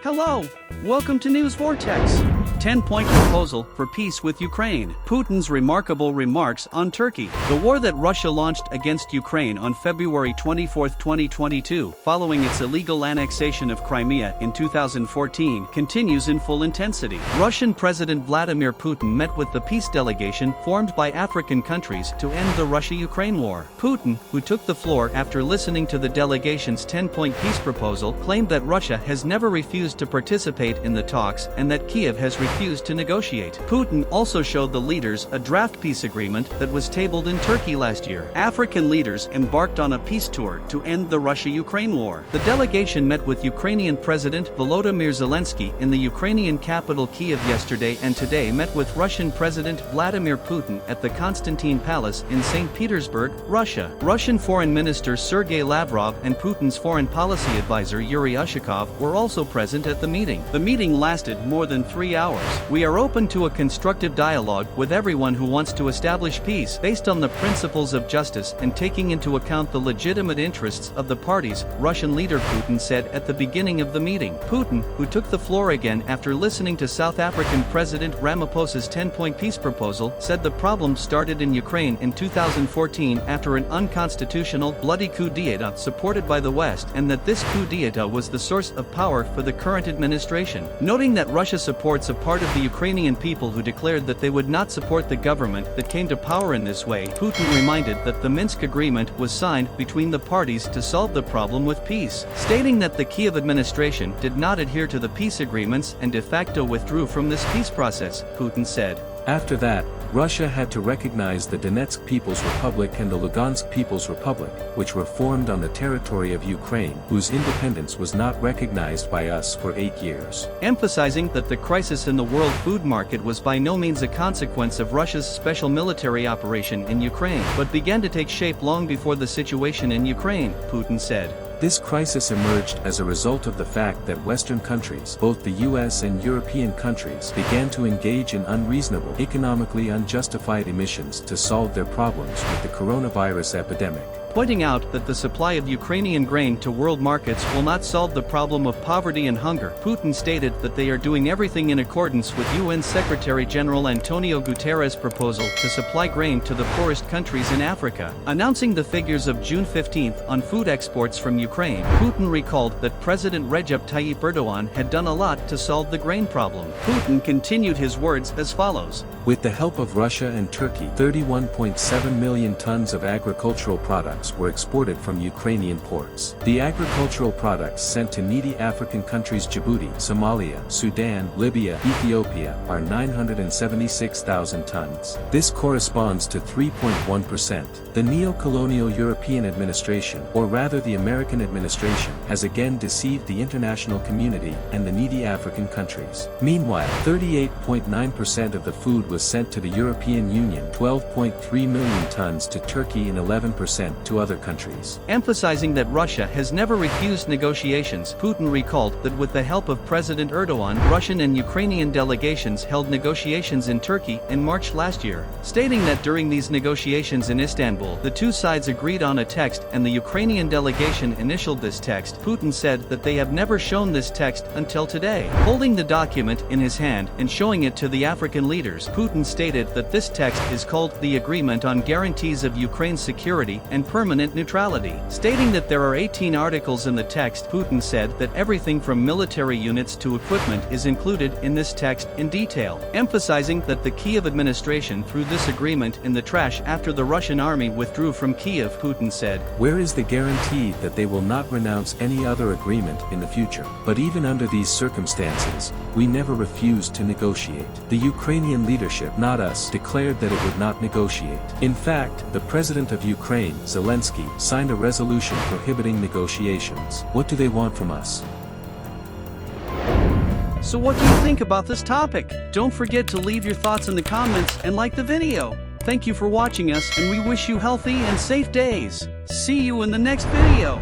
Hello, welcome to News Vortex. 10-point proposal for peace with Ukraine. Putin's remarkable remarks on Turkey. The war that Russia launched against Ukraine on February 24, 2022, following its illegal annexation of Crimea in 2014, continues in full intensity. Russian President Vladimir Putin met with the peace delegation formed by African countries to end the Russia-Ukraine war. Putin, who took the floor after listening to the delegation's 10-point peace proposal, claimed that Russia has never refused to participate in the talks and that Kiev has refused to negotiate. Putin also showed the leaders a draft peace agreement that was tabled in Turkey last year. African leaders embarked on a peace tour to end the Russia-Ukraine war. The delegation met with Ukrainian President Volodymyr Zelensky in the Ukrainian capital Kiev yesterday and today met with Russian President Vladimir Putin at the Constantine Palace in St. Petersburg, Russia. Russian Foreign Minister Sergei Lavrov and Putin's foreign policy advisor Yuri Ushakov were also present at the meeting. The meeting lasted more than 3 hours. We are open to a constructive dialogue with everyone who wants to establish peace based on the principles of justice and taking into account the legitimate interests of the parties, Russian leader Putin said at the beginning of the meeting. Putin, who took the floor again after listening to South African President Ramaphosa's 10-point peace proposal, said the problem started in Ukraine in 2014 after an unconstitutional, bloody coup d'état supported by the West, and that this coup d'état was the source of power for the current administration. Noting that Russia supports a part of the Ukrainian people who declared that they would not support the government that came to power in this way, Putin reminded that the Minsk agreement was signed between the parties to solve the problem with peace, stating that the Kiev administration did not adhere to the peace agreements and de facto withdrew from this peace process, Putin said. After that, Russia had to recognize the Donetsk People's Republic and the Lugansk People's Republic, which were formed on the territory of Ukraine, whose independence was not recognized by us for 8 years. Emphasizing that the crisis in the world food market was by no means a consequence of Russia's special military operation in Ukraine, but began to take shape long before the situation in Ukraine, Putin said. This crisis emerged as a result of the fact that Western countries, both the US and European countries, began to engage in unreasonable, economically unjustified emissions to solve their problems with the coronavirus epidemic. Pointing out that the supply of Ukrainian grain to world markets will not solve the problem of poverty and hunger, Putin stated that they are doing everything in accordance with UN Secretary-General Antonio Guterres' proposal to supply grain to the poorest countries in Africa. Announcing the figures of June 15 on food exports from Ukraine, Putin recalled that President Recep Tayyip Erdogan had done a lot to solve the grain problem. Putin continued his words as follows. With the help of Russia and Turkey, 31.7 million tons of agricultural products were exported from Ukrainian ports. The agricultural products sent to needy African countries Djibouti, Somalia, Sudan, Libya, Ethiopia are 976,000 tons. This corresponds to 3.1%. The neo-colonial European administration, or rather the American administration, has again deceived the international community and the needy African countries. Meanwhile, 38.9% of the food was sent to the European Union, 12.3 million tons to Turkey and 11% to other countries. Emphasizing that Russia has never refused negotiations, Putin recalled that with the help of President Erdogan, Russian and Ukrainian delegations held negotiations in Turkey in March last year, stating that during these negotiations in Istanbul, the two sides agreed on a text and the Ukrainian delegation initialed this text. Putin said that they have never shown this text until today. Holding the document in his hand and showing it to the African leaders, Putin stated that this text is called the Agreement on Guarantees of Ukraine's Security and Permanent Neutrality. Stating that there are 18 articles in the text, Putin said that everything from military units to equipment is included in this text in detail, emphasizing that the Kiev administration threw this agreement in the trash after the Russian army withdrew from Kiev. Putin said, "Where is the guarantee that they will not renounce any other agreement in the future? But even under these circumstances, we never refused to negotiate. The Ukrainian leadership, not us, declared that it would not negotiate. In fact, the president of Ukraine, Zelensky, signed a resolution prohibiting negotiations. What do they want from us?" So what do you think about this topic? Don't forget to leave your thoughts in the comments and like the video. Thank you for watching us, and we wish you healthy and safe days. See you in the next video.